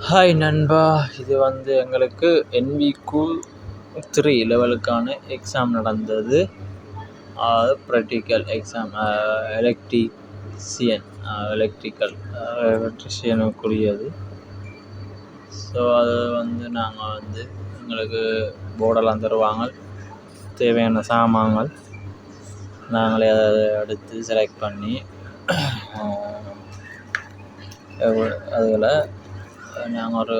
Hi நண்பா, இது எங்களுக்கு NVQ 3 லெவலுக்கான எக்ஸாம் நடந்தது. ப்ராக்டிக்கல் எக்ஸாம் எலக்ட்ரிஷியனுக்குரியது. ஸோ அது நாங்கள் எங்களுக்கு போர்டெல்லாம் தருவாங்க, தேவையான சாமான்கள் நாங்களே அதை எடுத்து செலக்ட் பண்ணி அதில் நாங்கள் ஒரு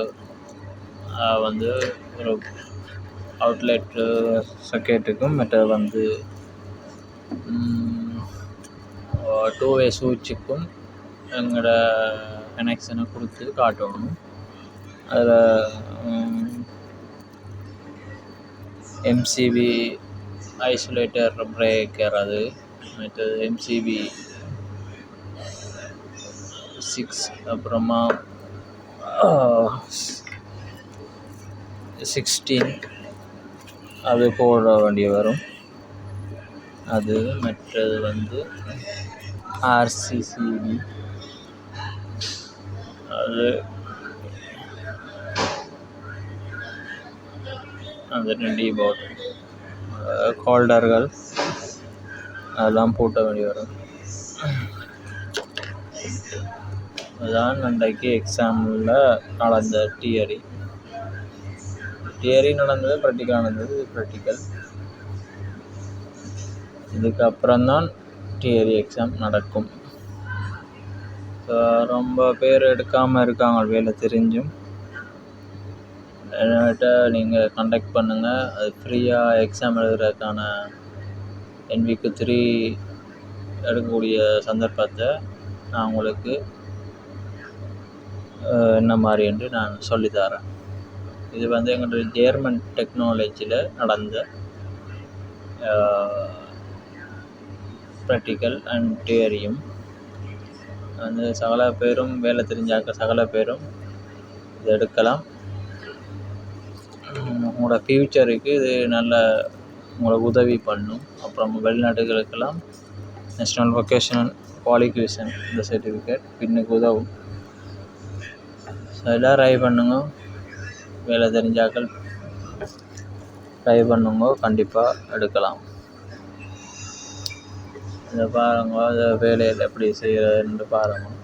அவுட்லெட்டு சர்க்கியூட்டுக்கும் மற்றது 2-வே சுவிட்சுக்கும் எங்களோட கனெக்ஷனை கொடுத்து காட்டணும். அதில் MCB ஐசோலேட்டர் பிரேக்கர், அது மற்றது MCB 6, அப்புறமா 16 அது போட வேண்டிய வரும். அது மற்றது RCCB, அது அந்த 2 போர்ட் ஹோல்டர்கள் அதெல்லாம் போட்ட வேண்டிய வரும். அதுதான் அன்றைக்கு எக்ஸாமில் நடந்த தியரி நடந்தது, ப்ராக்டிக்கல் நடந்தது. ப்ராக்டிக்கல் இதுக்கப்புறம்தான் தியரி எக்ஸாம் நடக்கும். ரொம்ப பேர் எடுக்காமல் இருக்காங்க, வேலை தெரிஞ்சும். என்கிட்ட நீங்கள் கான்டாக்ட் பண்ணுங்கள். அது ஃப்ரீயாக எக்ஸாம் எழுதுறதுக்கான NVQ 3 எடுக்கக்கூடிய சந்தர்ப்பத்தை நான் உங்களுக்கு என்ன மாதிரி என்று நான் சொல்லித்தரேன். இது எங்களுடைய ஜெர்மன் டெக்னாலஜியில் நடந்த ப்ராக்டிக்கல் அண்ட் தியரியும் சகல பேரும் வேலை தெரிஞ்சாக்க சகல பேரும் இது எடுக்கலாம். உங்களோட ஃப்யூச்சருக்கு இது நல்ல உங்களை உதவி பண்ணும். அப்புறம் வெளிநாட்டுகளுக்கெல்லாம் நேஷ்னல் வொகேஷனல் குவாலிஃபிகேஷன் இந்த சர்டிஃபிகேட் பின்னுக்கு உதவும். எல்லாம் ட்ரை பண்ணுங்க, வேலை தெரிஞ்சாக்கள் ட்ரை பண்ணுங்க, கண்டிப்பாக எடுக்கலாம். இதை பாருங்க, அதை வேலையில் எப்படி செய்கிறதுன்னு பாருங்கள்.